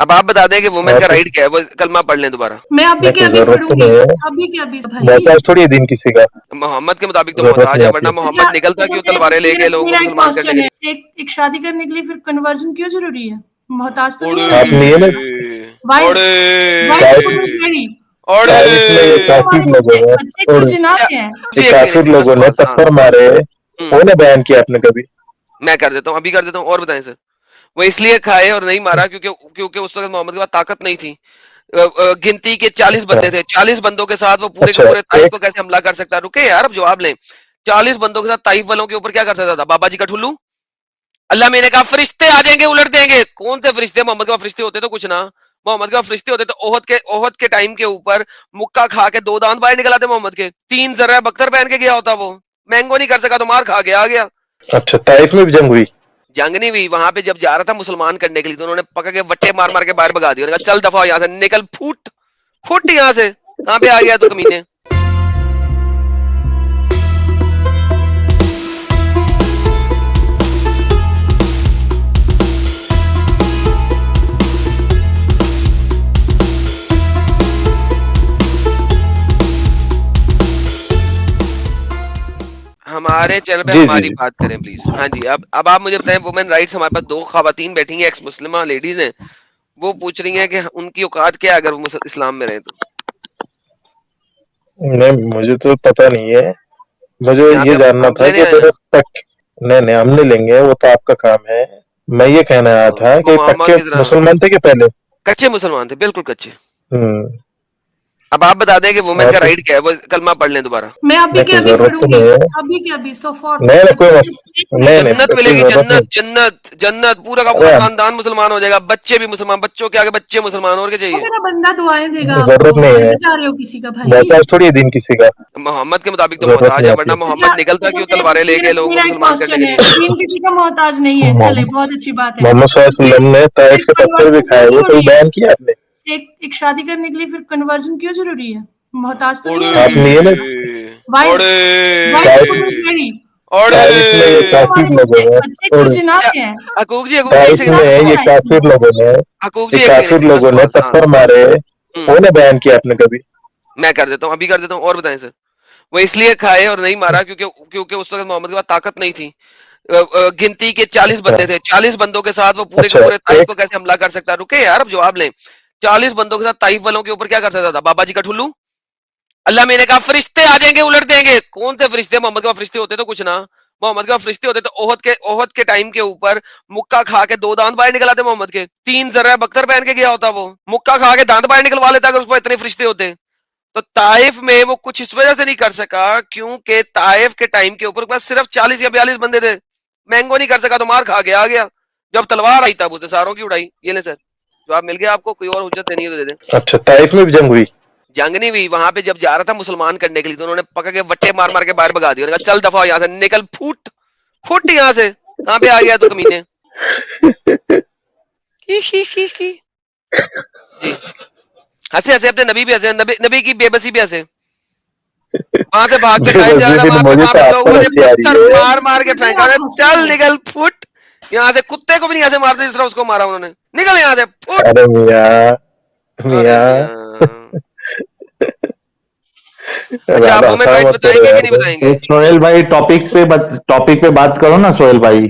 اب آپ بتا دیں کہ وومن کا آپ رائٹ کیا ہے, وہ کلمہ پڑھ لیں دوبارہ. میں ابھی کے ابھی ضرورت تو پڑھوں گی, نہیں ہے, ابھی کے ابھی بھائی. محتاج تھوڑی ہے دین کسی کا, محمد کے مطابق تو ضرورت محتاج نہیں ہے, آتی. ورنہ محمد نکلتا کیوں تلواریں لے کے لوگوں کو مسلمان کرنے کے لیے. ایک شادی کرنے کے لیے پھر کنورژن کیوں ضروری ہے؟ محتاج تو نہیں ہونا آپ نے یہ نا طائف میں یہ کافر لوگوں نے یہ کافر لوگوں نے پتھر مارے, وہ نہ بیان کیا آپ نے کبھی؟ میں کر دیتا ہوں, ابھی کر دیتا ہوں, اور بتائیں سر. وہ اس لیے کھائے اور نہیں مارا کیونکہ اس وقت محمد کے پاس طاقت نہیں تھی. گنتی کے 40 بندے تھے, 40 بندوں کے ساتھ وہ پورے کے پورے طائف کو کیسے حملہ کر سکتا؟ رکے یار, اب جواب لیں. 40 بندوں کے ساتھ طائف والوں کے اوپر کیا کر سکتا تھا؟ بابا جی کا ٹھلو. اللہ میں نے کہا فرشتے آ جائیں گے, الٹ دیں گے. کون سے فرشتے؟ محمد کے پاس فرشتے ہوتے تو کچھ نہ, محمد کے پاس فرشتے ہوتے تو اوہد کے ٹائم کے اوپر مکہ کھا کے 2 دانت باہر نکلاتے محمد کے. 3 ذرہ بختر پہن کے گیا ہوتا, وہ مینگو نہیں کر سکا تو مار کھا کے آ گیا. اچھا, طائف میں بھی جنگ ہوئی؟ جنگ نہیں ہوئی, وہاں پہ جب جا رہا تھا مسلمان کرنے کے لیے تو انہوں نے پکڑ کے وٹے مار مار کے باہر بگا دیا. کہا چل دفعہ یہاں سے, نکل پھٹ یہاں سے. کہاں پہ آ گیا تو کمینے. ہمارے چینل پہ ہماری بات کریں پلیز. ہاں جی, اب آپ مجھے بتائیں, وومن رائٹس ہمارے پاس 2 خواتین بیٹھی ہیں, ایکس مسلمہ لیڈیز ہیں, وہ پوچھ رہی ہیں کہ ان کی اوقات کیا ہے اگر وہ اسلام میں رہیں تو. نہیں, مجھے تو پتہ نہیں ہے. مجھے یہاں یہ پہ جاننا ہم تھا لینے کہ آئے ہیں. نہیں ہم نہیں لیں گے, وہ تو آپ کا کام ہے. میں یہ کہنا آیا تھا وہ کہ محمد پکے کی طرح مسلمان تھے کہ پہلے؟ کچے مسلمان تھے, بالکل کچے. ہوں, اب آپ بتا دیں کہ وومن کا رائٹ کیا ہے, وہ کلمہ پڑھ لیں دوبارہ. میں ابھی کے ابھی ضرورت پڑھوں تو گی, نہیں ہے. ابھی کے ابھی. سو فار جنت ملے کوئی گی, ضرورت نہیں. جنت جنت جنت, پورا کا پورا خاندان مسلمان ہو جائے گا, بچے بھی مسلمان, بچوں کے آگے بچے مسلمان, اور کیا چاہیے. میرا بندہ دعائیں دے گا آپ ضرورت کو, نہیں ہے, بننے جا رہے ہو کسی کا بھائی. محتاج تھوڑی ہے دین کسی کا, محمد کے مطابق تو ضرورت محتاج نہیں ہے, آتی. ورنہ محمد نکلتا کیوں تلواریں لے کے لوگوں کو میرا ایک مسلمان کرنے کوشچن کے ہے, لیے. دین کسی کا محتاج نہیں ہے, چلے بہت اچھی بات ہے. محمد صلی اللہ علیہ وسلم نے طائف کے پتھر بھی کنورژن کیوں کھائے, وہ کبھی ضروری ہے؟ بیان کیا آپ نے؟ ایک شادی کرنے کے لیے پھر کنورژن کیوں ضروری ہے؟ محتاج تو نہیں آپ نے یہ نا طائف میں یہ کافر لوگوں نے حقوق جی طائف میں یہ کافر لوگوں نے حقوق یہ جی, ایک کافر سیکنڈ, لوگوں نے پتھر مارے, وہ نہ بیان کیا آپ نے کبھی؟ میں کر دیتا ہوں, ابھی کر دیتا ہوں, اور بتائیں سر. وہ اس لیے کھائے اور نہیں مارا کیونکہ اس وقت محمد کے پاس طاقت نہیں تھی. گنتی کے 40 بندے تھے, 40 بندوں کے ساتھ وہ پورے کے پورے طائف کو کیسے حملہ کر سکتا؟ رکے یار, اب جواب لیں. 40 بندوں کے ساتھ طائف والوں کے اوپر کیا کر سکتا تھا؟ بابا جی کا ٹھلو. اللہ میں نے کہا فرشتے آ جائیں گے, الٹ دیں گے. کون سے فرشتے؟ محمد کے پاس فرشتے ہوتے تو کچھ نہ, محمد کے پاس فرشتے ہوتے تو اوہد کے ٹائم کے اوپر مکہ کھا کے 2 دانت باہر نکلاتے محمد کے. 3 ذرہ بختر پہن کے گیا ہوتا, وہ مکہ کھا کے دانت باہر نکلوا لیتا اگر اس کو اتنے فرشتے ہوتے. تو طائف میں وہ کچھ اس وجہ سے نہیں کر سکا کیونکہ طائف کے ٹائم کے اوپر بس صرف 40 یا 42 بندے تھے. مینگو نہیں کر سکا تو مار کھا کے آ گیا. جب تلوار آئی تب اسے ساروں کی اڑائی. یہ لیں سر, جواب مل گیا آپ کو, کوئی اور حجت دینی ہے تو دے دیں. اچھا, طائف میں بھی جنگ ہوئی؟ جنگ نہیں ہوئی, وہاں پہ جب جا رہا تھا مسلمان کرنے کے لیے تو انہوں نے پکڑ کے وٹے مار مار کے باہر بگا دیا. کہا چل دفعہ یہاں سے, نکل پھٹ یہاں سے. کہاں پہ آ گیا تو کمینے. جی ہنسے ہنسے اپنے نبی بھی ہنسے, نبی کی بے بسی بھی ہنسے. وہاں سے بھاگ کے طائف جا رہا تھا, وہاں پہ لوگوں نے پتھر مار مار کے پھینکا. چل نکل پھٹ یہاں سے. کتے کو بھی نہیں یہاں سے مارتے جس طرح اس کو مارا انہوں نے. نکل یہاں سے پھٹ. ارے ارے میاں اچھا, آپ وومن رائٹ بتائیں گے کہ نہیں بتائیں گے؟ سہیل بھائی ٹاپک پہ بات کرو نا سہیل بھائی.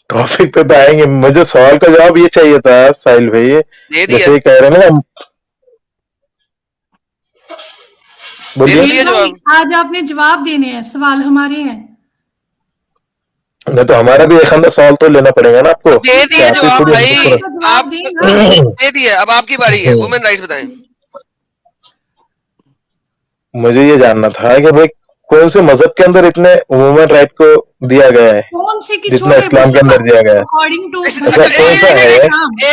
ٹاپک پہ تو آئیں گے, مجھے سوال کا جواب یہ چاہیے تھا ساحل بھائی, دے دیا جیسے یہ کہہ رہے ہیں نا, دے بولیے. دیے جواب. آج آپ نے جواب دینے ہیں, سوال ہمارے ہیں. نہیں تو ہمارا بھی ایک اندر سوال تو لینا پڑے گا نا آپ کو. دے دیے آپ ہی جواب تھوڑی ہم کو بھائی, آپ دے دیے. اب آپ کی باری ہے, وومن رائٹ بتائیں. مجھے یہ جاننا تھا کہ بھائی کون سے مذہب کے اندر اتنے وومن رائٹ کو دیا گیا ہے کون سے کی جتنا چھوٹے اسلام کے اندر دیا گیا ہے؟ اکارڈنگ ٹو ایسا کون سا ہے,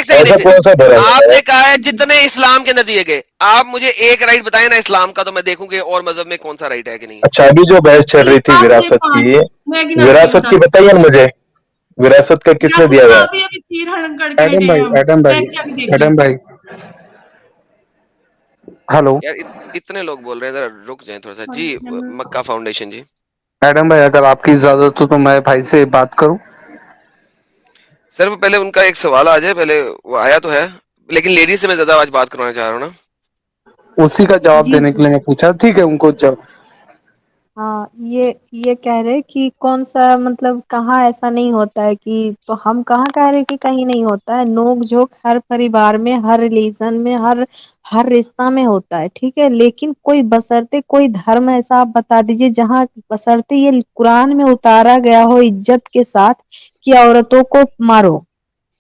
ایسا کون سا دھرم آپ ہے؟ نے کہا ہے جتنے اسلام کے اندر دیے گئے. آپ مجھے ایک رائٹ بتائیں نا اسلام کا, تو میں دیکھوں گے اور مذہب میں کون سا رائٹ ہے کہ نہیں. اچھا, ابھی جو بحث چل رہی تھی وراثت کی, وراثت کی بتائیے نا مجھے, وراثت کا کس نے دیا گیا؟ ایڈم بھائی ہلو یار اتنے لوگ بول رہے ہیں, ذرا رک جائیں تھوڑا سا. جی مکہ فاؤنڈیشن. جی ایڈم بھائی, اگر آپ کی اجازت ہو تو میں بھائی سے بات کروں. سر وہ پہلے ان کا ایک سوال آ جائے، پہلے وہ آیا تو ہے، لیکن لیڈیز سے میں زیادہ آج بات کروانا چاہ رہا ہوں نا. اسی کا جواب جی دینے کے لیے میں پوچھا. ٹھیک ہے ان کو ہاں، یہ کہہ رہے کہ کون سا مطلب کہاں ایسا نہیں ہوتا ہے کہ، تو ہم کہاں کہہ رہے کہ کہیں نہیں ہوتا ہے. نوک جھوک ہر پریوار میں، ہر ریلیجن میں، ہر رشتہ میں ہوتا ہے، ٹھیک ہے. لیکن کوئی بشرطے کوئی دھرم ایسا آپ بتا دیجئے جہاں بشرطے یہ قرآن میں اتارا گیا ہو عزت کے ساتھ کہ عورتوں کو مارو.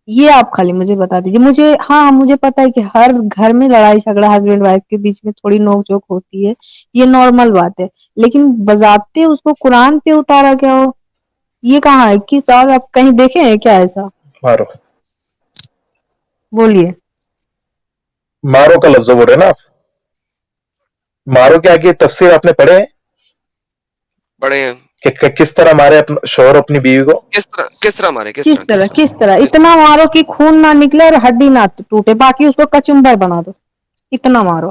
یہ آپ خالی مجھے بتا دیجیے. مجھے پتا ہے کہ ہر گھر میں لڑائی جھگڑا ہسبینڈ وائف کے بیچ میں تھوڑی نوک جھوک ہوتی ہے، یہ نارمل بات ہے. لیکن بضابطے اس کو قرآن پہ اتارا گیا ہو، یہ کہاں ہے؟ 21 سال آپ کہیں دیکھے ہیں کیا ایسا؟ مارو بولیے. مارو کا لفظ بول رہے نا آپ. مارو کے آگے تفسیر آپ نے پڑھے ہیں پڑھے ہیں. کہ کس طرح مارے شوہر اپنی بیوی کو؟ کس طرح مارے، کس طرح اتنا مارو کہ خون نہ نکلے اور ہڈی نہ ٹوٹے، باقی اس کو کچمبر بنا دو. اتنا مارو.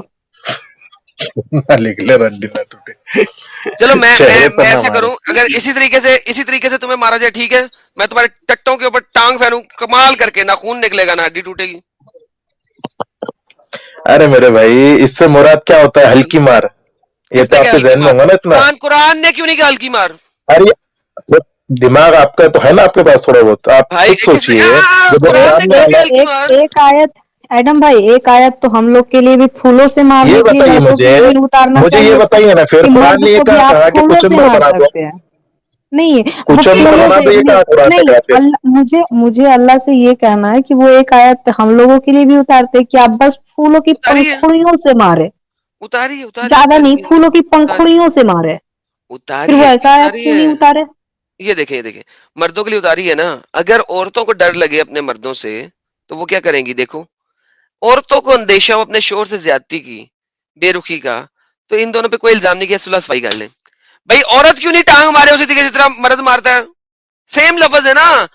نہ نکلے رنڈی نہ ٹوٹے. چلو میں چہرے پر نہ ایسا مارے. کروں، اگر اسی طریقے سے تمہیں مارا جائے، ٹھیک ہے، میں تمہارے ٹٹوں کے اوپر ٹانگ پھیروں، کمال کر کے، نہ خون نکلے گا نہ ہڈی ٹوٹے گی. ارے میرے بھائی، اس سے مراد کیا ہوتا ہے؟ ہلکی مار. یہ کس تو نے آپ کہا کے ہلکی ذہن میں مار؟ ہوگا نا اتنا. قرآن نے کیوں نہیں کہا ہلکی مار؟ ارے دماغ آپ کا تو ہے نا، آپ کے پاس تھوڑا بہت. آپ بھائی خود کس نے، سوچئے جب وہ قرآن نے قرآن میں کہا کہ اللہ. ہلکی مار؟ ایک آیت ایڈم بھائی، ایک آیت تو ہم لوگ کے لیے بھی پھولوں سے یہ مارنے کے لیے بتائیے لڑکوں کے لیے بھی اتارنا مجھے یہ چاہیے تھا بتائیے نا پھر، کہ قرآن مرد نے یہ کو بھی آپ کہا کہ پھولوں سے کچمبر مار بنا دو. سکتے ہیں. نہیں، وہ کچمبر پھولوں بنا سے دو، یہ نہیں. کہا قرآن نے نہیں، کہا پھر. مجھے اللہ سے یہ کہنا ہے کہ وہ ایک آیت ہم لوگوں کے لیے بھی اتارتے کہ آپ بس پھولوں کی اتاری ہے، پنکھڑیوں سے مارے، اتاری ہے، اتاری زیادہ اتاری نہیں، ہے، پھولوں کی اتاری پنکھڑیوں سے مارے. پھر اتاری وہ ہے، ایسا آیت اتاری کیوں ہے. نہیں اتارے؟ یہ دیکھیں مردوں کے لیے اتاری ہے نا. اگر عورتوں کو ڈر لگے اپنے مردوں سے تو وہ کیا کریں گی؟ دیکھو، عورتوں کو اندیشہ ہو اپنے شوہر سے زیادتی کی، بے رخی کا، تو ان دونوں پہ کوئی الزام نہیں کیا، صلح صفائی کر لیں. بھائی عورت کیوں نہیں ٹانگ مارے اسی طریقے جس طرح مرد مارتا ہے؟ سیم لفظ ہے نا.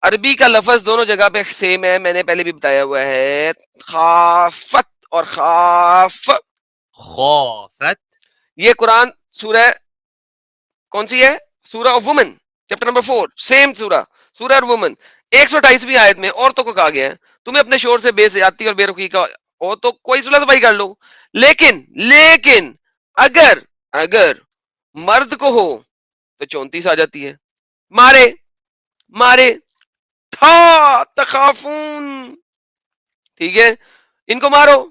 عربی کا لفظ دونوں جگہ پہ سیم ہے، میں نے پہلے بھی بتایا ہوا ہے. خافت اور خاف، یہ قرآن سورہ کون سی ہے؟ سورہ وومن چیپٹر نمبر 4، سیم سورہ وومن 128ویں آیت میں عورتوں کو کہا گیا ہے تمہیں اپنے شوہر سے بے زیادتی اور بے رخی کا ہو تو کوئی صلح صفائی کر لو. لیکن اگر مرد کو ہو تو 34 آ جاتی ہے. مارے تھا تخافون، ٹھیک ہے، ان کو مارو،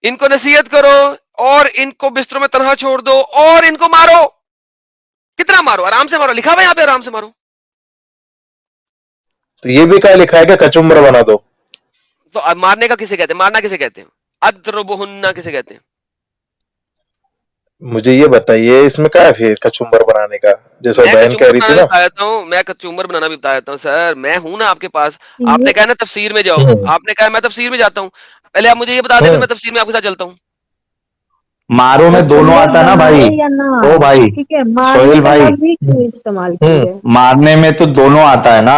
ان کو نصیحت کرو، اور ان کو بستروں میں تنہا چھوڑ دو، اور ان کو مارو. کتنا مارو؟ آرام سے مارو، لکھا ہوا ہے یہاں پہ آرام سے مارو. تو یہ بھی کہا لکھا ہے کہ کچمبر بنا دو. تو مارنے کا کسے کہتے ہیں؟ مارنا کسے کہتے ہیں؟ اضربہن کسے کہتے ہیں؟ مجھے یہ بتائیے اس میں کیا ہے پھر کچمبر بنانے کا، جیسا میں بہن کہہ کچمبر رہی بنانا تھی بھی نا. بتا دیتا ہوں، میں کچمبر بنانا بھی بتا دیتا ہوں. سر میں ہوں نا آپ کے پاس. آپ یہ نے کہا نا تفسیر میں جاؤ، آپ نے کہا میں تفسیر میں جاتا ہوں. پہلے آپ مجھے یہ بتا دیں، پھر میں تفسیر میں آپ کے ساتھ چلتا ہوں. مارو میں دونوں کچمبر آتا ہے نا بنائے بھائی. یا نہ او آئے، بھائی ٹھیک ہے، مارنے سہیل کا بھائی، لفظ ہی کیوں استعمال کیے؟ مارنے میں تو دونوں آتا ہے نا.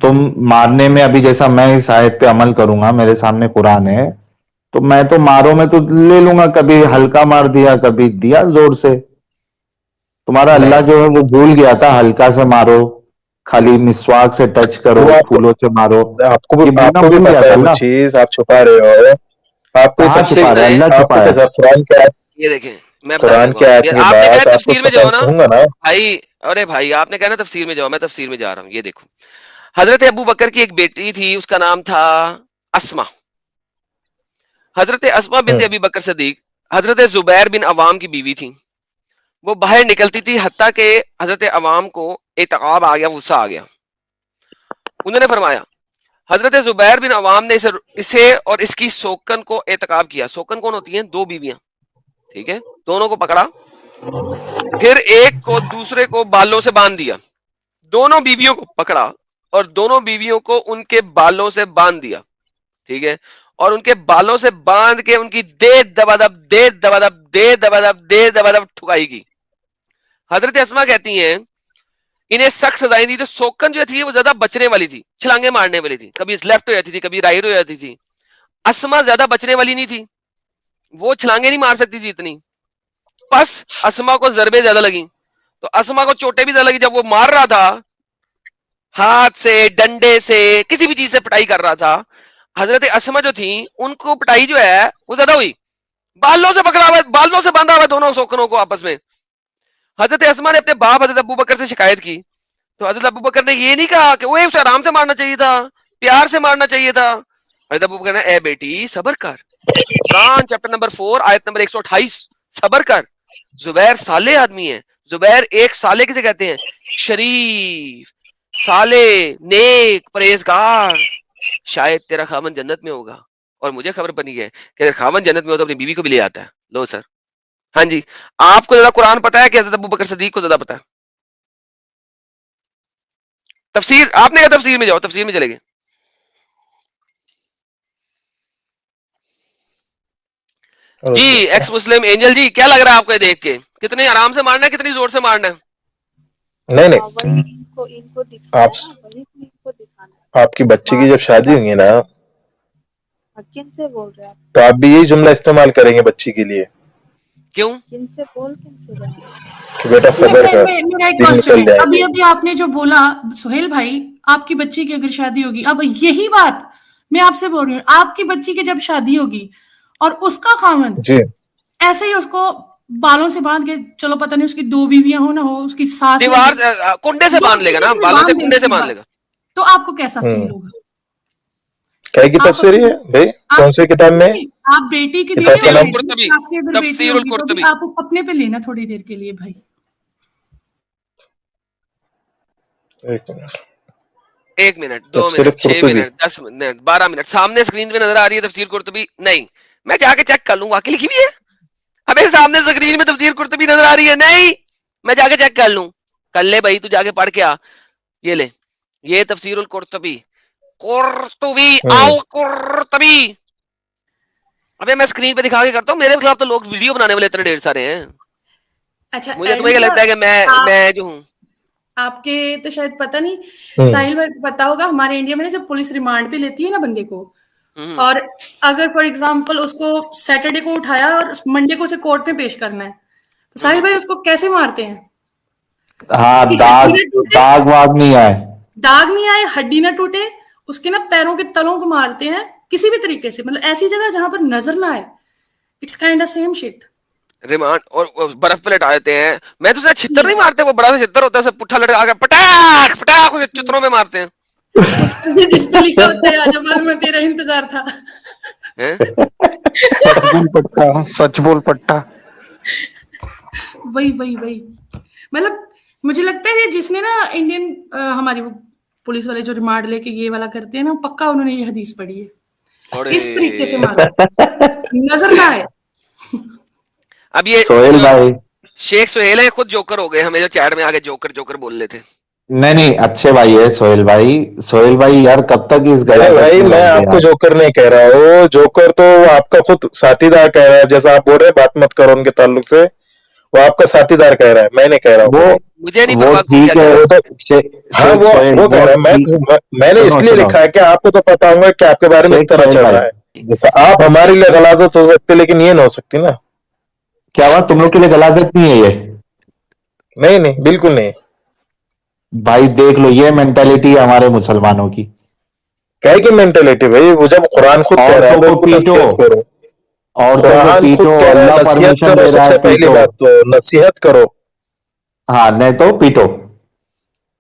تم مارنے میں ابھی جیسا میں اس آیت پہ عمل کروں گا، میرے سامنے قرآن ہے، تو میں تو مارو میں تو لے لوں گا، کبھی ہلکا مار دیا، کبھی دیا زور سے. تمہارا اللہ نہیں، جو ہے وہ بھول گیا تھا ہلکا سے مارو، خالی مسواک سے ٹچ کرو، وہ پھولوں سے مارو. آپ یہ بولنا کو بھی بھول گیا پتا تھا ہے وہ اللہ. چیز، آپ چھپا رہے ہو. آپ کو یہ کہاں تفصیل، چھپا رہا ہے؟ اللہ آپ کو چھپایا. کیسا قرآن کے آیت، یہ دیکھیں میں بتا قرآن دیتا کے ہوں، آیت کی آپ نے کہا بات آپ کو تفسیر میں پتا جاؤ نا ہوں گا نا. بھائی. ارے بھائی آپ نے کہا نا تفسیر میں جاؤ، میں تفسیر میں جا رہا ہوں. یہ دیکھو، حضرت ابو بکر کی ایک بیٹی تھی، اس کا نام تھا اسما. حضرت اسما بنت ابی بکر صدیق حضرت زبیر بن عوام کی بیوی تھی. وہ باہر نکلتی تھی حتیٰ کہ حضرت عوام کو اعتقاب آ گیا، غصہ آ گیا. انہوں نے فرمایا، حضرت زبیر بن عوام نے اسے اور اس کی سوکن کو اعتقاب کیا. سوکن کون ہوتی ہیں؟ دو بیویاں، ٹھیک ہے، دونوں کو پکڑا، پھر ایک کو دوسرے کو بالوں سے باندھ دیا. دونوں بیویوں کو پکڑا اور دونوں بیویوں کو ان کے بالوں سے باندھ دیا، ٹھیک ہے، اور ان کے بالوں سے باندھ کے ان کی دے دبا دب ٹھکائی کی. حضرت اسما کہتی ہیں انہیں سخت سزائیں دی. تو سوکن جو تھی وہ زیادہ بچنے والی تھی، چھلانگے مارنے والی تھی، کبھی لیفٹ ہو جاتی تھی، کبھی رائٹ ہو جاتی تھی. اسما زیادہ بچنے والی نہیں تھی، وہ چھلانگے نہیں مار سکتی تھی اتنی. بس اسما کو ضربے زیادہ لگی، تو اسما کو چوٹیں بھی زیادہ لگی. جب وہ مار رہا تھا ہاتھ سے ڈنڈے سے کسی بھی چیز سے پٹائی کر رہا تھا. حضرت اسما جو تھی ان کو پٹائی جو ہے وہ زیادہ ہوئی, بالوں سے پکڑا ہوا, بالوں سے باندھا ہوا دونوں سوکنوں کو آپس میں. حضرت اسما نے اپنے باپ حضرت ابو بکر سے شکایت کی تو حضرت ابو بکر نے یہ نہیں کہا کہ وہ اسے آرام سے مارنا چاہیے تھا, پیار سے مارنا چاہیے تھا. حضرت ابو بکر نے اے بیٹی صبر کر, قرآن چیپٹر نمبر 4 آیت نمبر 128, صبر کر. زبیر صالح آدمی ہے, زبیر ایک صالح کسے کہتے ہیں؟ شریف, صالح, نیک, پرہیزگار. شاید تیرا خاوند جنت میں ہوگا, اور مجھے خبر بنی ہے کہ اگر خاوند جنت میں ہو تو اپنی بیوی کو بھی لے آتا ہے. لو سر. ہاں جی, آپ کو زیادہ قرآن پتا ہے کہ حضرت ابو بکر صدیق کو زیادہ پتا ہے؟ تفسیر آپ نے کہا تفسیر میں جاؤ, تفسیر میں چلے گئے. جی ایکس مسلم اینجل جی, کیا لگ رہا ہے آپ کو یہ دیکھ کے؟ کتنے آرام سے مارنا ہے, کتنی زور سے مارنا ہے؟ نہیں وہی ان کو دکھانا آپ ہے نا, وہی ان کو دکھانا ہے. آپ کی بچی کی جب شادی ہوئی نا کن سے بول رہے ہیں آپ؟ تو آپ بھی یہی جملہ استعمال کریں گے بچی کے لیے کیوں؟ کن سے رہے ہیں؟ کہ بیٹا صبر کر, میرا ایک دن کوشچن نکل ہے, جائیں ابھی گے. ابھی آپ نے جو بولا سہیل بھائی, آپ کی بچی کی اگر شادی ہوگی, اب یہی بات میں آپ سے بول رہی ہوں, آپ کی بچی کی جب شادی ہوگی اور اس کا خاوند جی ایسے ہی اس کو بالوں سے باندھ کے, چلو پتہ نہیں اس کی 2 بیویاں ہو نہ ہو, اس کی ساس لے دیوار لے, کنڈے سے باندھ لے گا نا, بالوں سے کنڈے سے باندھ لے گا. تو آپ کو کیسا فیل ہوگا؟ کیا کی آپ تفسیر ہے بھائی, کون سی کتاب میں؟ آپ بیٹی کی کتاب دیدی کا تفسیر ہو, نام القرطبی, آپ کی اگر بیٹی تفسیر ہوگی تو بھی القرطبی. آپ کو اپنے پہ لینا تھوڑی دیر کے لیے بھائی. ایک 1 منٹ, 2 تفسیر منٹ, 6 قرطبی. منٹ, 10 منٹ, 12 منٹ, سامنے اسکرین پہ نظر آ رہی ہے تفسیر قرطبی؟ نہیں, میں جا کے چیک کر لوں, واقعی لکھی ہوئی ہے ہمیں سامنے اسکرین میں تفسیر قرطبی نظر آ رہی ہے؟ نہیں, میں جا کے چیک کر لوں. کر لے بھائی, تو جا کے پڑھ کے آ. یہ لے, یہ تفسیر القرطبی, قرطبی القرطبی. ابے میں اسکرین پہ دکھا کے کرتا ہوں, میرے خلاف تو لوگ ویڈیو بنانے والے اتنے ڈھیر سارے ہیں. اچھا مجھے تمہیں کیا لگتا ہے کہ میں جو ہوں؟ آپ کے تو شاید پتہ نہیں, ساحل بھائی پتا ہوگا, ہمارے انڈیا میں نا جب پولیس ریمانڈ پہ لیتی ہے نا بندے کو, اور اگر فار ایگزامپل اس کو سیٹرڈے کو اٹھایا اور منڈے کو اسے کورٹ میں پیش کرنا ہے, تو ساحل بھائی اس کو کیسے مارتے ہیں؟ ہاں, اس کی داغ ہڈی نہ ٹوٹے, داغ واغ نہیں آئے, داغ نہیں آئے, ہڈی نہ ٹوٹے, اس کے نا پیروں کے تلوں کو مارتے ہیں کسی بھی طریقے سے, مطلب ایسی جگہ جہاں پر نظر نہ آئے. It's kind of same shit. Remand اور برف پہ لٹا دیتے ہیں. میں تو چھتر نہیں مارتے, وہ بڑا سا چھتر ہوتا ہے, پٹھا لٹکا کے پٹاخ پٹاخ چتروں میں مارتے ہیں. اس پر سے جس پہ لکھا ہوتا ہے آج میں تیرا انتظار تھا. سچ بول پٹا, سچ بول پٹا. وہی مطلب مجھے لگتا ہے جس نے نا انڈین ہماری وہ پولیس والے جو ریمانڈ لے کے یہ والا کرتے ہیں نا, پکا انہوں نے یہ حدیث پڑھی ہے, اس طریقے سے مارو نظر نہ آئے. اب یہ سہیل بھائی, شیخ سہیل ہے خود جوکر ہو گئے, ہمیں جو چیٹ میں آگے جوکر جوکر بول رہے تھے. نہیں اچھے بھائی ہے سہیل بھائی. سہیل بھائی یار کب تک اس ارے غلاظت بھائی میں میں رہو گے آپ کو یار؟ جوکر نہیں کہہ رہا ہوں, جوکر تو آپ کا خود ساتھی دار کہہ رہا ہے, جیسا آپ بول رہے ہیں بات مت کرو ان کے تعلق سے, وہ آپ کا ساتھی دار کہہ رہا ہے, میں نہیں کہہ رہا ہوں. مجھے نہیں وہ پرواہ کون کیا ٹھیک ہے, کہہ رہا. وہ تو ہاں سہیل وہ کہہ رہا ہے, میں نے اس لیے سنو لکھا ہے کہ آپ کو تو پتا ہوگا کہ آپ کے بارے میں اس طرح سہیل چل بھائی, رہا ہے. جیسا آپ ہمارے لیے غلاظت ہو سکتی لیکن یہ نہ ہو سکتی نا. کیا ہوا تم لوگ کے لیے غلاظت نہیں ہے یہ؟ نہیں بالکل نہیں. بھائی دیکھ لو, یہ مینٹالٹی ہے ہمارے مسلمانوں کی. کیا کی مینٹلٹی بھائی, وہ جب قرآن خود کہہ رہا ہے تو عورتوں ان کو کو پیٹو, نصیحت کرو. عورتوں کو قرآن خود پیٹو, کہہ رہا ہے اللہ نصیحت پرمیشن کرو, دے سب رہا سے ہے پہلی پیٹو. بات تو نصیحت کرو. ہاں نہیں تو پیٹو,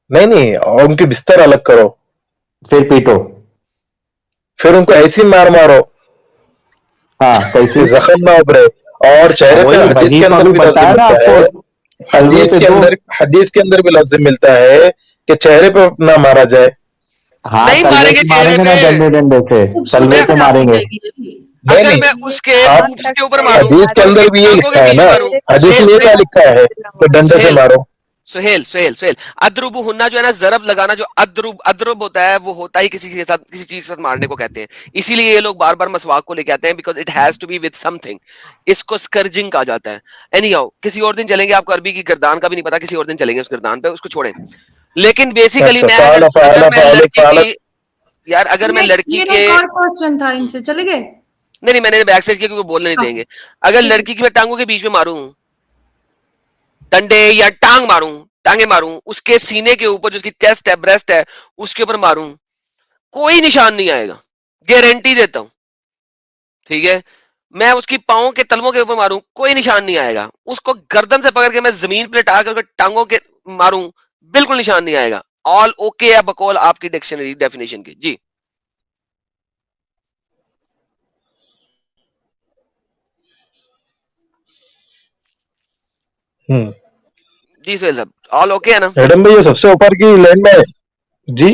نہیں اور ان کی بستر الگ کرو, پھر پیٹو. پھر ان کو ایسی مارو ہاں کہ کیسے؟ زخم نہ ابھرے. اور چہرے پہ حدیث وہی کے تو اندر ابھی بھی لفظ بتایا نا ملتا آپ کو, ہے, سلوے پہ دو. حدیث کے اندر بھی لفظ ملتا ہے کہ چہرے پہ نہ مارا جائے. ہاں نہیں سلوے ماریں گے سے ماریں چہرے گے پہ, نا, ڈنڈے ڈنڈے سے سلوے میں سے خراب ماریں ہو گے. جائے گی. اگر نہیں میں اس کے آپ پوپس کے اوپر ماروں, حدیث کے اندر بھی یہ ٹانگوں کے لکھا ہے بیچ نا, میں ماروں. حدیث میں یہ کیا لکھا ہے کہ ڈنڈے سے مارو. سہیل ادرب ہونا جو ہے نا, ضرب لگانا, جو ادرب ہوتا ہے وہ ہوتا ہی کسی کے ساتھ کسی چیز کے ساتھ مارنے کو کہتے ہیں. اسی لیے یہ لوگ بار بار مسواک کو لے کے آتے ہیں, because it has to be with some thing کو اسکرجنگ کہا جاتا ہے. اینی ہاؤ کسی اور دن چلیں گے, آپ کو عربی کی گردان کا بھی نہیں پتا, کسی اور دن چلیں گے اس گردان پہ, اس کو چھوڑیں. لیکن بیسیکلی اچھا میں اگر فعل میں لڑکی فعل. کی, یار اگر میں لڑکی میرا کے, ایک اور کوشچن تھا, ان سے چلے گئے. نہیں میں نے بیک سائڈ کیا کیونکہ بولنے نہیں دیں گے. اگر لڑکی کی میں ٹانگوں کے بیچ میں ماروں ڈنڈے, یا ٹانگ ماروں, ٹانگیں ماروں, اس کے سینے کے اوپر جو اس کی چیسٹ ہے, بریسٹ ہے, اس کے اوپر ماروں, کوئی نشان نہیں آئے گا, گارنٹی دیتا ہوں. ٹھیک ہے, میں اس کی پاؤں کے تلووں کے اوپر ماروں, کوئی نشان نہیں آئے گا. اس کو گردن سے پکڑ کے میں زمین پہ لٹا کر ٹانگوں کے ماروں, بالکل نشان نہیں آئے گا. آل اوکے ہے بقول آپ کی ڈکشنری ڈیفینیشن کی. جی جی سہیل صاحب, آل اوکے ہے نا؟ ایڈم بھائی یہ سب سے اوپر کی لائن میں جی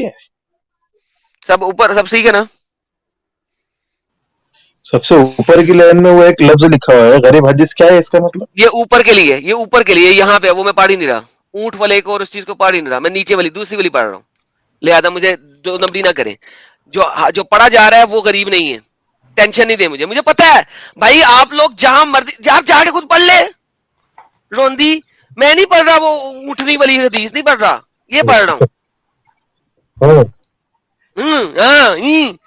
سب اوپر, سب ٹھیک ہے نا؟ سب سے اوپر کی لائن میں وہ ایک لفظ لکھا ہوا ہے غریب حدیث, کیا ہے اس کا مطلب؟ یہ اوپر کے لیے, یہ اوپر کے لیے, یہاں پہ وہ میں پڑھ ہی نہیں رہا, اونٹ والے کو اور اس چیز کو پڑھ ہی نہیں رہا, میں نیچے والی دوسری والی پڑھ رہا ہوں. لہذا مجھے جو نمبری نہ کریں, جو پڑھا جا رہا ہے وہ غریب نہیں ہے, ٹینشن نہیں دے مجھے پتا ہے بھائی. آپ لوگ جہاں مرضی جا کے خود پڑھ لے روندی, میں نہیں پڑھ رہا وہ اونٹنی والی حدیث, نہیں پڑھ رہا, یہ پڑھ رہا ہوں.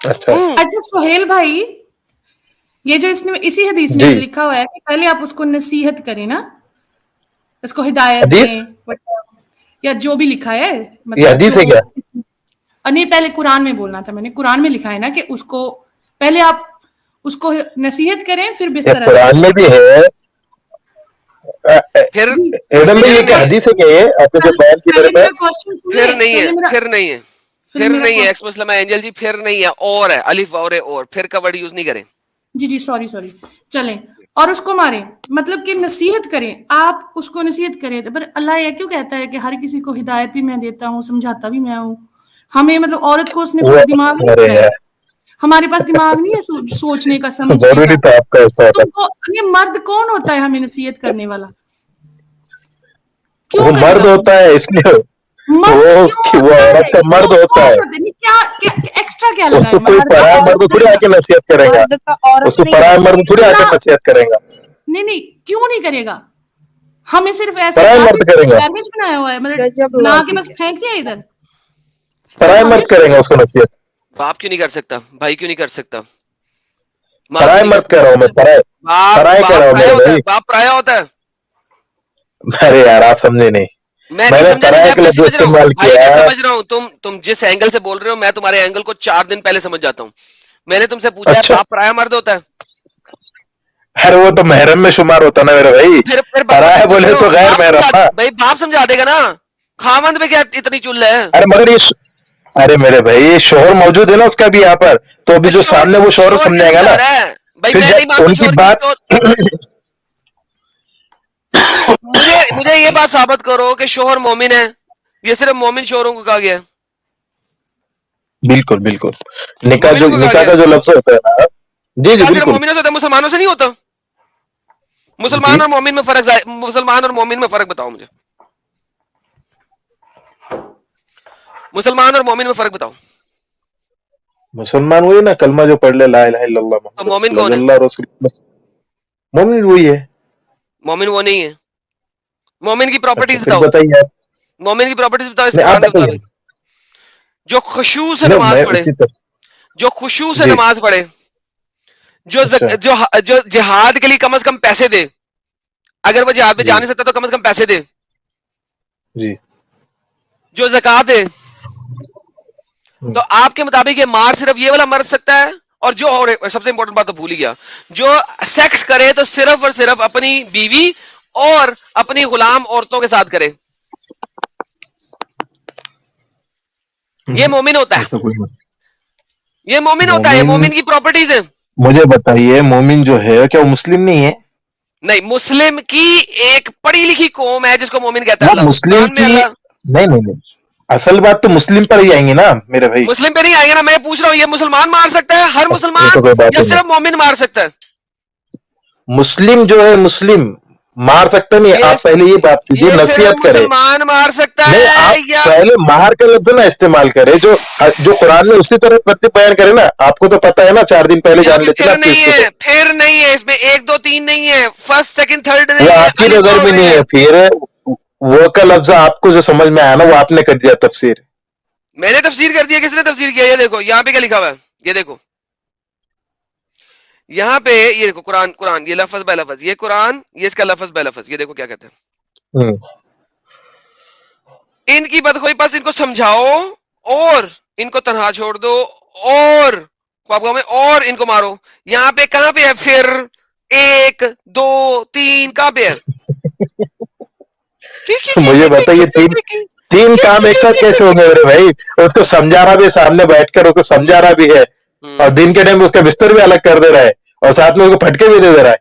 اچھا اچھا سہیل بھائی, یہ جو اس نے اسی حدیث میں جی تو لکھا ہوا ہے کہ پہلے آپ اس کو نصیحت کریں نا, اس کو ہدایت حدیث دیں, یا جو بھی لکھا ہے, یہ مطلب حدیث جو ہے کیا؟ نہیں, پہلے قرآن میں بولنا تھا میں نے, قرآن میں لکھا ہے نا کہ اس کو پہلے آپ اس کو نصیحت کریں پھر یہ بستر الگ قرآن میں بھی ہے پھر ایڈم بھائی, یہ کیا حدیث ہے کیا یہ آپ نے جو بیان کی میرے پہلے میرا پاس؟ کوشچن پھر سنیں, نہیں ہے, پہلے میرا پھر نہیں ہے, پھر پھر میرا نہیں ہے, ایکس کوشچن, مسلم اینجل جی, پھر نہیں ہے, اور ہے الف اور پھر کا ورڈ یوز نہیں کریں. جی سوری چلیں, اور اس کو ماریں, مطلب کہ نصیحت کریں, آپ اس کو نصیحت کریں. پر اللہ یہ کیوں کہتا ہے کہ ہر کسی کو ہدایت بھی میں دیتا ہوں, سمجھاتا بھی میں ہوں. ہمیں مطلب عورت کو اس نے وہ دماغ نہیں ارے دیا ہے, یار ہمارے پاس دماغ نہیں ہے سوچنے کا, سمجھنے کا. ضروری تھا آپ کا ایسا ہوتا. یہ مرد کون ہوتا ہے ہمیں نصیحت کرنے والا؟ کیوں وہ کرے مرد گا ہوتا ہے اس لیے مرد کیوں وہ ہوتا عورت ہے, کا مرد ہوتا کون ہے, ہوتا ہے, کیا ایکسٹرا کیا اس لگا کو ہے کوئی مرد کا پرایا مرد عورت تھوڑی نہیں آ کے ہوتا, نصیحت کرے گا, مرد کا اس عورت کو نہیں پرایا ہوتا. مرد تھوڑی آ کے نصیحت کرے گا. نہیں کیوں نہیں کرے گا, ہمیں صرف ایسے پرایا مرد کرے گا, گاربیج بنایا ہوا ہے, مطلب گجب بنا کے بس لاجک ہے. پھینک دیا ادھر. پرایا صرف ہمیں مرد کرے گا اس کو نصیحت. باپ کیوں نہیں کر سکتا, بھائی کیوں نہیں کر سکتا, ماں پرایا کیوں نہیں مرد کہہ رہا ہوں میں, کر سکتا؟ پرایا کہہ رہا باپ ہوں پرایا میرے ہوتا ہے, بھائی. باپ پرایا ہوتا ہے. ارے یار آپ سمجھے نہیں, میں میں نہیں نے سمجھا, نہیں پرایا میں کا اپنے لفظ سمجھ رہا ہوں استعمال بھائی, کیا میں ہے. سمجھ رہا ہوں تم جس اینگل سے بول رہے ہو, میں تمہارے اینگل کو 4 دن پہلے سمجھ جاتا ہوں. میں نے تم سے پوچھا ہے اچھا, باپ پرایا مرد ہوتا ہے؟ ارے وہ تو محرم میں شمار ہوتا نا میرے بھائی, پھر پرایا بولے تو غیر باپ محرم سمجھا نا. بھائی, باپ سمجھا دے گا نا, خامند پہ کیا اتنی چل ہے؟ ارے مگر یہ ارے میرے بھائی شوہر موجود ہے نا اس کا بھی یہاں پر, تو ابھی جو شور سامنے وہ شوہر شور کیا سمجھائے گا نا, سمجھا رہا ہے بھائی, پھر میں نہیں جب مانتا ان کی شور کی. بات مجھے یہ بات ثابت کرو کہ شوہر مومن ہے, یہ صرف مومن شوہروں کو کہا گیا ہے. بالکل بالکل, مومنوں کو کہا نکاح گیا کا جو لفظ ہوتا ہے نا, جی جی نکاح صرف بالکل مومنوں سے ہوتا ہے, مسلمانوں سے نہیں ہوتا. جی. مسلمان اور مومن میں فرق, مسلمان اور مومن میں فرق بتاؤ مجھے, مسلمان اور مومن میں فرق بتاؤ. مسلمان وہی نا کلمہ جو پڑھ لے لا الہ الا اللہ تو محمد مومن رسول اللہ, کون جو ہے؟ اللہ رسول, مومن وہی ہے. مومن وہ نہیں ہے. مومن کی اچھا پراپرٹیز پھر بتاؤ, بتائیے آپ, مومن کی پراپرٹیز بتاؤ اس نہیں آپ قرآن کے بتائیے. مطابق. جو خشوع سے نہیں نماز میں پڑھے, اتنی تک جو خشوع سے جی. نماز پڑھے, اچھا جو جہاد کے لیے کم از کم پیسے دے, اگر وہ جہاد پہ جا جی نہیں سکتا تو کم از کم پیسے دے, جی. جو زکات دے. تو آپ کے مطابق یہ مار صرف یہ والا مر سکتا ہے, اور جو اور سب سے امپورٹنٹ بات تو بھول ہی گیا, جو سیکس کرے تو صرف اور صرف اپنی بیوی اور اپنی غلام عورتوں کے ساتھ کرے, یہ مومن ہوتا ایسا ہے. کوئی مت. یہ مومن ہوتا ہے, یہ مومن کی پراپرٹیز ہے. مجھے بتائیے مومن جو ہے کیا وہ مسلم نہیں ہے؟ نہیں, مسلم کی ایک پڑھی لکھی قوم ہے جس کو مومن کہتا ہے وہ اللہ. مسلم قرآن میں کی اللہ, نہیں, اصل بات تو مسلم پر ہی آئیں گی نا میرے بھائی. مسلم پہ نہیں آئے گا نا, میں پوچھ رہا ہوں یہ مسلمان مار سکتا ہے, ہر یہ مسلمان, تو کوئی بات یا ہی نہیں. صرف مومن مار سکتا ہے؟ مسلم جو ہے مسلم مار سکتا نہیں, آپ پہلے یہ بات کیجئے یہ صرف نصیحت کرے. مسلمان مار سکتا نہیں ہے آپ یا پہلے مہار کا لفظ نہ استعمال کرے, جو قرآن میں اسی طرح ترتیب بیان کرے نا, آپ کو تو پتا ہے نا 4 دن پہلے یہاں جان پہ لیتے نا پھر آپ کی نہیں اس کو, تو ہے, پھر نہیں ہے اس میں, 1 2 3 نہیں ہے, فرسٹ سیکنڈ تھرڈ وہ نہیں ہے, آپ کی الف نظر واؤ میں نہیں ہے. پھر وہ کا لفظ آپ کو جو سمجھ میں آیا نا وہ آپ نے کر دیا تفسیر. میں نے تفسیر کر دیا, کس نے تفسیر کیا؟ یہ دیکھو یہاں پہ کیا لکھا ہوا ہے, یہ دیکھو یہاں پہ, یہ دیکھو قرآن, یہ لفظ بے لفظ, یہ قرآن, یہ اس کا لفظ بے لفظ, یہ دیکھو کیا کہتے ہیں. ان کی بدخوئی پاس ان کو سمجھاؤ اور ان کو تنہا چھوڑ دو اور خوابگاہ میں اور ان کو مارو. یہاں پہ کہاں پہ ہے پھر 1 2 3 کہاں پہ ہے؟ مجھے بتائیے تین کام ایک ساتھ کیسے ہوں گے میرے بھائی؟ اس کو سمجھا رہا بھی سامنے بیٹھ کر اس کو سمجھا رہا بھی ہے اور دن کے ٹائم اس کا بستر بھی الگ کر دے رہا ہے اور ساتھ میں اس کو پھٹکے بھی دے دے رہا ہے.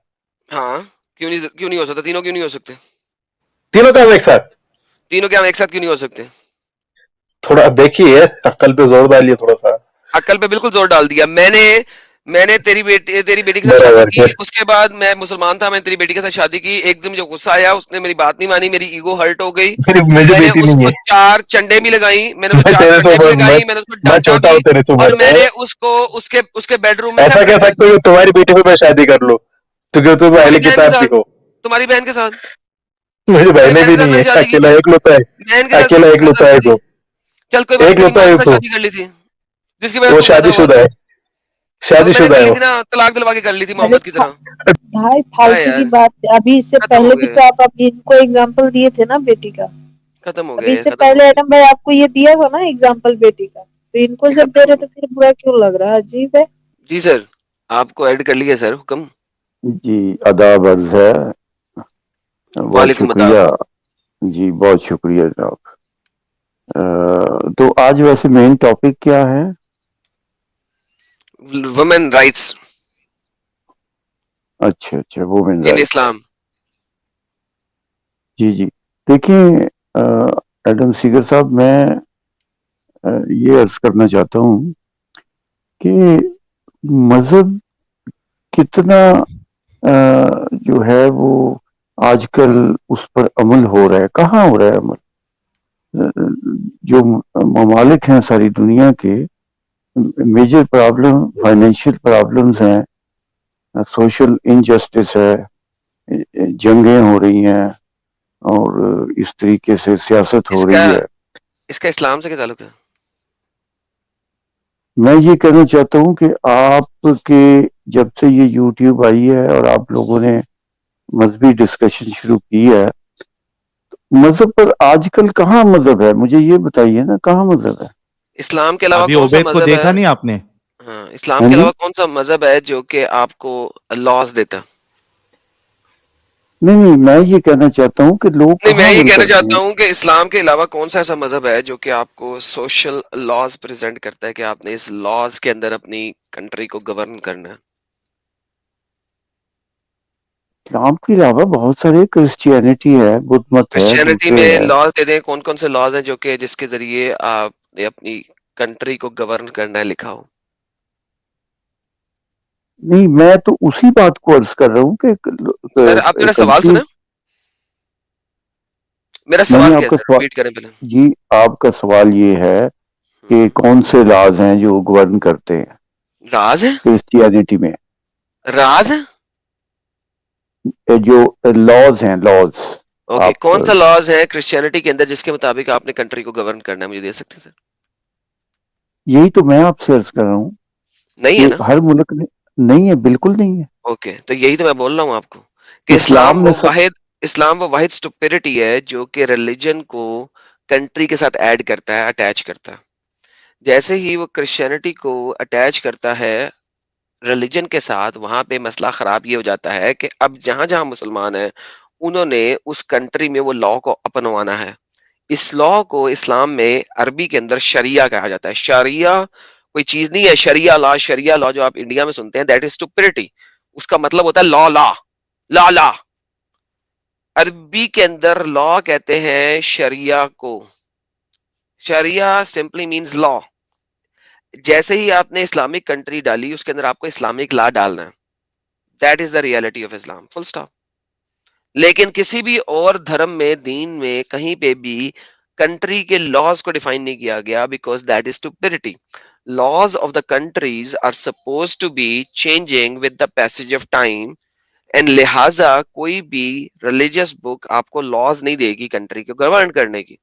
ہاں کیوں نہیں ہو سکتا؟ تینوں کیوں نہیں ہو سکتے؟ تینوں کام ایک ساتھ تینوں کام ایک ساتھ کیوں نہیں ہو سکتے؟ تھوڑا دیکھیے عقل پہ زور ڈالیے تھوڑا سا. عقل پہ بالکل زور ڈال دیا میں نے تیری بیٹی کے ساتھ شادی برابر کی. اس کے بعد میں مسلمان تھا, میں نے تیری بیٹی کے ساتھ شادی کی. ایک دن مجھے غصہ آیا, اس نے میری بات نہیں مانی, میری ایگو ہرٹ ہو گئی. مجھے میں نے بیٹی اس نہیں کو ہے, 4 چنڈے بھی لگائی, میں نے اس کو میں 4 تیرے سے چنڈے بھی عمر لگائی, میں نے اس کو میں ڈانٹا چھوٹا بھی, ہوں تیرے سے اور عمر میں میں. نے اس کو اس کے بیڈ روم میں ایسا کہہ سیپریٹ کر سکتے دیا. ہو تمہاری بیٹی سے میں شادی کر لوں کیونکہ تم تمہاری اہل بہن کے کتاب کی ساتھ, ہو. تمہاری بہن کے ساتھ, مجھے تمہاری بہنیں بہن بھی کے ساتھ نہیں میں ہے, نے شادی کی اکیلا تھی, ایک لوتا ہے, بہن کے اکیلا ایک ساتھ لوتا ہے شادی. تو, چل کوئی بات ایک نہیں, تیری لوتا ماں ہے کے ساتھ تو. شادی کر لی تھی جس کی وجہ وہ سے تو پیدا شادی ہوا شدہ تھا. ہے, تو شادی میں نے شدہ کر ہے لی وہ. تھی نا, طلاق دلوا کے کر لی تھی ارے محمد کی طرح. بھائی کیا فالتو یار, کی بات, ابھی اس سے ختم پہلے ہو بھی گئے, تو آپ ابھی ان کو ایگزامپل دیے تھے نا بیٹی کا. ختم ہو ابھی گئے, اس سے ختم ہو پہلے گئے, ایڈم بھائی آپ کو یہ دیا تھا نا ایگزامپل بیٹی کا, تو ان کو یہ جب دے ختم. رہے تو پھر برا کیوں لگ رہا ہے؟ عجیب ہے. جی سر, آپ کو ایڈ کر لیے سر, حکم. جی آداب عرض ہے, بہت وعلیکم شکریہ. السلام. جی بہت شکریہ جناب. تو آج ویسے مین ٹاپک کیا ہے؟ وومن رائٹس اچھا اچھا, وومن ان رائٹس. اسلام. جی جی, دیکھیں ایڈم سیگر صاحب, میں یہ عرض کرنا چاہتا ہوں کہ مذہب کتنا جو ہے وہ آج کل اس پر عمل ہو رہا ہے, کہاں ہو رہا ہے عمل؟ جو ممالک ہیں ساری دنیا کے, میجر پرابلم فائنینشیل پرابلمز ہیں, سوشل انجسٹس ہے, جنگیں ہو رہی ہیں, اور اس طریقے سے سیاست ہو رہی ہے. اس کا اسلام سے کیا تعلق ہے؟ میں یہ کہنا چاہتا ہوں کہ آپ کے جب سے یہ یوٹیوب آئی ہے اور آپ لوگوں نے مذہبی ڈسکشن شروع کی ہے, مذہب پر آج کل کہاں مذہب ہے؟ مجھے یہ بتائیے نا, کہاں مذہب ہے؟ اسلام کے علاوہ ابھی کون سا عبید کو مذہب ہے؟ دیکھا نہیں آپ نے؟ ہاں, اسلام ہاں کے جی, علاوہ کون سا مذہب ہے جو کہ آپ کو لاز دیتا؟ نہیں میں یہ کہنا چاہتا ہوں کہ لوگ نہیں, میں کہاں یہ عمل کہنا کرتے چاہتا ہیں. ہوں کہ اسلام کے علاوہ کون سا ایسا مذہب ہے جو کہ آپ کو سوشل لاز پریزنٹ کرتا ہے کہ آپ نے اس لاز کے اندر اپنی کنٹری کو گورن کرنا ہے؟ اسلام کے علاوہ بہت سارے, کرسچینٹی ہے, بدھ مت ہے, کرسچینٹی دوسرے میں ہے. لاز دے دیں, کون کون سے لاز ہیں جو کہ جس کے ذریعے آپ نے اپنی کنٹری کو گورن کرنا ہے, لکھا ہو. نہیں, میں تو اسی بات کو عرض کر رہا ہوں سر آپ میرا کہ سوال کنٹری, سنیں, میرا میں سوال نے آپ کیا ہے کا سر, سوال, ریپیٹ کریں پہلے. جی آپ کا سوال یہ ہے کہ کون سے لاز ہیں جو گورن کرتے ہیں راز ہے, کرسچینٹی میں؟ راز ہے. جو لاز ہیں, لاز. اوکے, آپ کون سا لاز ہے کرسچینٹی کے اندر جس کے مطابق آپ نے کنٹری کو گورن کرنا ہے, مجھے دے سکتے ہیں سر؟ یہی تو میں آپ سے عرض کر رہا ہوں نہیں ہے کہ نا. ہر ملک نے, نہیں ہے, بالکل نہیں ہے. اوکے, تو یہی تو میں بول رہا ہوں آپ کو کہ اسلام میں سب, اسلام وہ واحد اسٹوپیرٹی ہے جو کہ ریلیجن کو کنٹری کے ساتھ ایڈ کرتا ہے, اٹیچ کرتا ہے. جیسے ہی وہ کرسچینٹی کو اٹیچ کرتا ہے ریلیجن کے ساتھ, وہاں پہ مسئلہ خراب یہ ہو جاتا ہے کہ اب جہاں جہاں مسلمان ہیں انہوں نے اس کنٹری میں وہ لا کو اپنوانا ہے. اس لا کو اسلام میں عربی کے اندر شریعہ کہا جاتا ہے. شریعہ کوئی چیز نہیں ہے, شریعہ لا جو آپ انڈیا میں سنتے ہیں, دیٹ از اسٹوپیڈٹی. اس کا مطلب ہوتا ہے لا. عربی کے اندر لا کہتے ہیں شریعہ کو. شریعہ سمپلی مینز لا. جیسے ہی آپ نے اسلامک کنٹری ڈالی, اس کے اندر آپ کو اسلامک لا ڈالنا ہے. That is the reality of Islam, full stop. لیکن کسی بھی اور دھرم میں, دین میں, کہیں پہ بھی کنٹری کے لاز کو ڈیفائن نہیں کیا گیا, because that is stupidity. laws of the countries are supposed to be changing with the passage of time, and لہذا کوئی بھی ریلیجیس بک آپ کو لاز نہیں دے گی کنٹری کو گورن کرنے کی.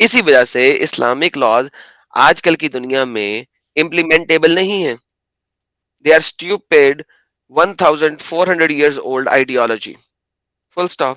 اسی وجہ سے اسلامک لاز آج کل کی دنیا میں امپلیمنٹیبل نہیں ہے. They are stupid 1400 years old ideology. Full stop.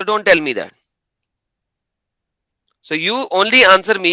So don't tell me that. So you only answer me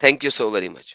Thank you so very much.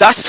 10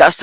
10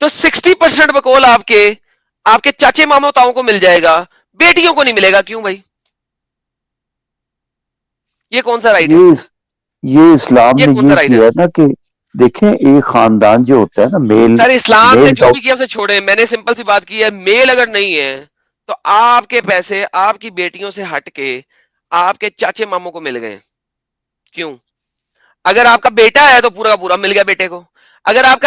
تو 60% بقول آپ کے چاچے ماموں تاؤں کو مل جائے گا, بیٹیوں کو نہیں ملے گا. کیوں بھائی؟ یہ کون سا رائٹ ہے؟ یہ اسلام نے کون سا یہ رائٹ ہے کیا ہے نا کہ دیکھیں ایک خاندان جو ہوتا ہے نا سر؟ اسلام نے میل جو بھی کیا اسے چھوڑے. میں نے سمپل سی بات کی ہے, میل اگر نہیں ہے تو آپ کے پیسے آپ کی بیٹیوں سے ہٹ کے آپ کے چاچے ماموں کو مل گئے. کیوں؟ اگر آپ کا بیٹا ہے تو پورا کا پورا مل گیا بیٹے کو. اگر آپ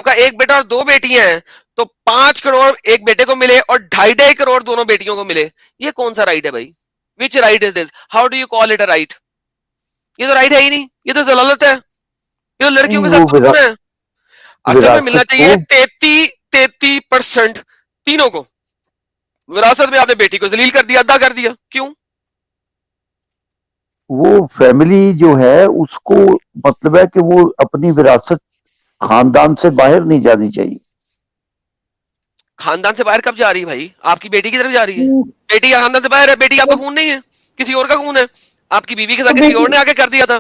کا ایک بیٹا اور 2 بیٹیاں ہیں تو 5 کروڑ ایک بیٹے کو ملے اور 2.5 کروڑ دونوں بیٹیوں کو ملے. یہ کون سا رائٹ ہے بھائی؟ Which right is this? How do you call it a right? یہ تو رائٹ ہے ہی نہیں, یہ تو ضلالت ہے. یہ تو لڑکیوں نہیں کے وہ ساتھ قانون ہے. اصل میں ملنا وراثت کو چاہیے 33% تینوں کو. وراثت میں آپ نے بیٹی کو ذلیل کر دیا, ادا کر دیا. کیوں؟ وہ فیملی جو ہے اس کو مطلب ہے کہ وہ اپنی وراثت خاندان سے باہر نہیں جانی چاہیے. خاندان سے باہر کب جا رہی ہے بھائی؟ آپ کی بیٹی کی طرف جا رہی ہے. بیٹی کا خاندان سے باہر ہے. بیٹی آپ کا خون نہیں ہے, کسی اور کا خون ہے. آپ کی بیوی کے تو ساتھ کسی اور نے آگے کر دیا تھا.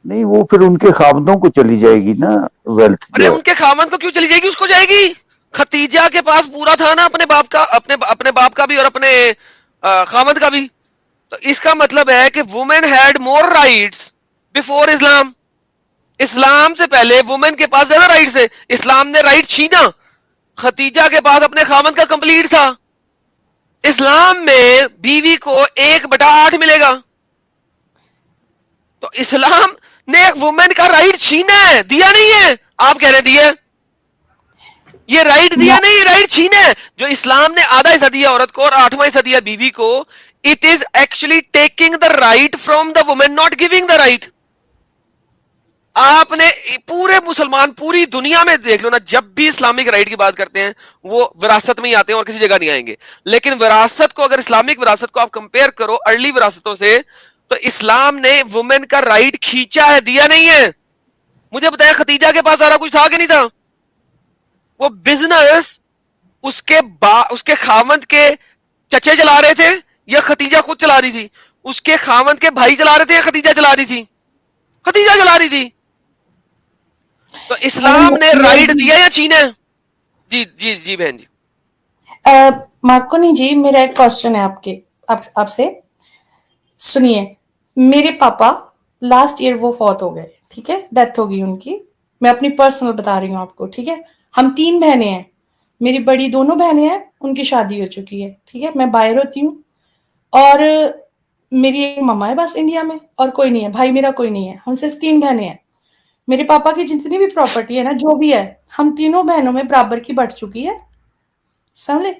نہیں وہ پھر ان کے خاوندوں کو چلی جائے گی نا ویلتھ ارے جو ہے. ان کے خاوند کو کیوں چلی جائے گی؟ اس کو جائے گی. ختیجہ کے پاس پورا تھا نا اپنے باپ کا بھی اور اپنے خاوند کا بھی. تو اس کا مطلب ہے کہ woman had more rights before Islam. Islam سے پہلے وومن کے پاس زیادہ رائٹس ہے. اسلام نے رائٹ چھینا. ختیجہ کے پاس اپنے خاوند کا کمپلیٹ تھا. اسلام میں بیوی کو 1/8 ملے گا. تو اسلام نے ایک وومن کا رائٹ چھینا ہے, دیا نہیں ہے. آپ کہہ رہے دیا, یہ رائٹ دیا نہیں, یہ رائٹ چھینا ہے. جو اسلام نے آدھا حصہ دیا عورت کو اور 8واں حصہ دیا بیوی کو, it is actually taking the right from the woman, not giving the right. آپ نے پورے مسلمان پوری دنیا میں دیکھ لو نا, جب بھی اسلامک رائٹ کی بات کرتے ہیں وہ وراثت میں ہی آتے ہیں اور کسی جگہ نہیں آئیں گے. لیکن وراثت کو, اگر اسلامک وراثت کو آپ کمپیئر کرو ارلی وراثتوں سے, تو اسلام نے وومن کا رائٹ کھینچا ہے, دیا نہیں ہے. مجھے بتایا ختیجہ کے پاس سارا کچھ تھا کہ نہیں تھا؟ وہ بزنس اس کے خاوند کے چچے چلا رہے تھے یا ختیجہ خود چلا رہی تھی؟ اس کے خاوند کے بھائی چلا رہے تھے یا ختیجہ چلا رہی تھی؟ ختیجہ چلا رہی تھی. تو اسلام نے رائٹ دیا یا چھینا؟ جی جی جی بہن جی. مارکونی جی, میرا ایک کوشچن ہے آپ سے. سنیے, میرے پاپا لاسٹ ایئر وہ فوت ہو گئے, ٹھیک ہے, ڈیتھ ہو گئی ان کی. میں اپنی پرسنل بتا رہی ہوں آپ کو, ٹھیک ہے. ہم 3 بہنیں ہیں, میری بڑی 2 بہنیں ہیں, ان کی شادی ہو چکی ہے, ٹھیک ہے. میں باہر ہوتی ہوں اور میری ایک مما ہے بس انڈیا میں, اور کوئی نہیں ہے, بھائی میرا کوئی نہیں ہے, ہم صرف 3 بہنیں ہیں. میرے پاپا کی جتنی بھی پراپرٹی ہے نا, جو بھی ہے, ہم تینوں بہنوں میں برابر کی بٹ چکی ہے. سمجھے؟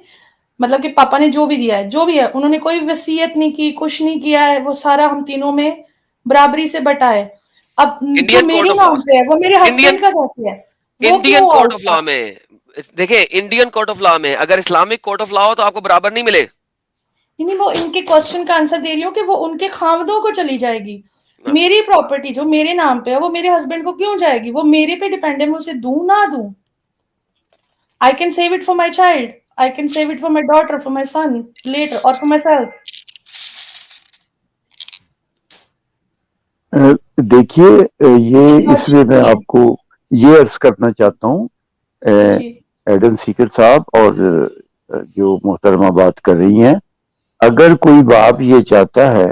مطلب کہ پاپا نے جو بھی دیا ہے, جو بھی ہے, انہوں نے کوئی وصیت نہیں کی, کچھ نہیں کیا ہے, وہ سارا ہم تینوں میں برابری سے بٹا ہے. اب جو انڈین کورٹ میرے آف لا نام پہ ہے وہ میرے انڈین ہسبینڈ کا کیسے ہے, وہ کیوں انڈین ہوا کورٹ اس آف کا؟ لا میں دیکھیں, انڈین کورٹ آف لا میں اگر اسلامک کورٹ آف لا ہو تو آپ کو برابر نہیں ملے. نہیں, وہ ان کے کوشچن کا آنسر دے رہی ہوں کہ وہ ان کے خاوندوں کو چلی جائے گی. میری پراپرٹی جو میرے نام پہ ہے وہ میرے ہسبینڈ کو کیوں جائے گی؟ وہ میرے پہ ڈیپینڈ ہے, میں اسے دوں نہ دوں. I can save it for my child. I can save it for my daughter, for my son later, or for myself. دیکھیے یہ اس لیے میں جی آپ کو یہ عرض کرنا چاہتا ہوں, جی ایڈم سیکر صاحب اور جو محترمہ بات کر رہی ہیں, اگر کوئی باپ یہ چاہتا ہے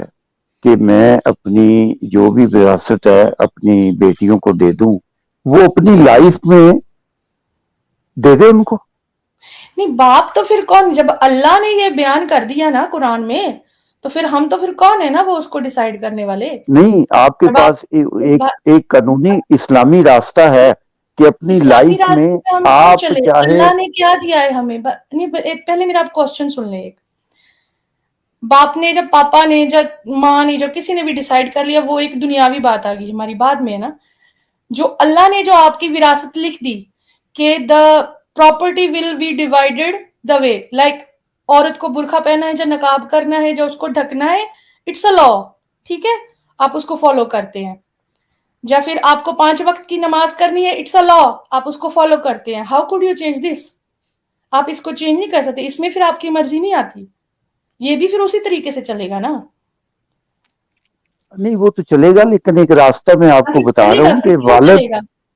کہ میں اپنی جو بھی وراثت ہے اپنی بیٹیوں کو دے دوں, وہ اپنی لائف میں دے دے ان کو. نہیں, باپ تو پھر کون؟ جب اللہ نے یہ بیان کر دیا نا قرآن میں, تو پھر ہم تو پھر کون ہے نا وہ اس کو ڈیسائیڈ کرنے والے. نہیں, آپ کے جب پاس ایک قانونی اسلامی راستہ ہے کہ اپنی اسلامی لائف میں راستے پہ ہم کیوں آپ چلے؟ چاہے. اللہ نے کیا دیا ہے ہمیں؟ نہیں, پہلے میرا آپ کوشچن سن لیں. ایک باپ نے, جب پاپا نے, جب ماں نے, جب کسی نے بھی ڈیسائیڈ کر لیا, وہ ایک دنیاوی بات آ گئی ہماری بعد میں ہے نا. جو اللہ نے جو آپ کی وراثت لکھ دی کہ the property will be divided the way, like عورت کو برقع پہنا ہے, جو نقاب کرنا ہے, جو اس کو ڈھکنا ہے, اٹس اے لا, ٹھیک ہے, آپ اس کو فالو کرتے ہیں. یا پھر آپ کو 5 وقت کی نماز کرنی ہے, اٹس اے لا, آپ اس کو فالو کرتے ہیں. How could you change this? آپ اس کو چینج نہیں کر سکتے, اس میں پھر آپ کی مرضی نہیں آتی. یہ بھی پھر اسی طریقے سے چلے گا نا. نہیں وہ تو چلے گا, لیکن ایک راستہ میں آپ کو پھر بتا چلے رہا گا, ہوں پھر کہ کیوں چلے گا؟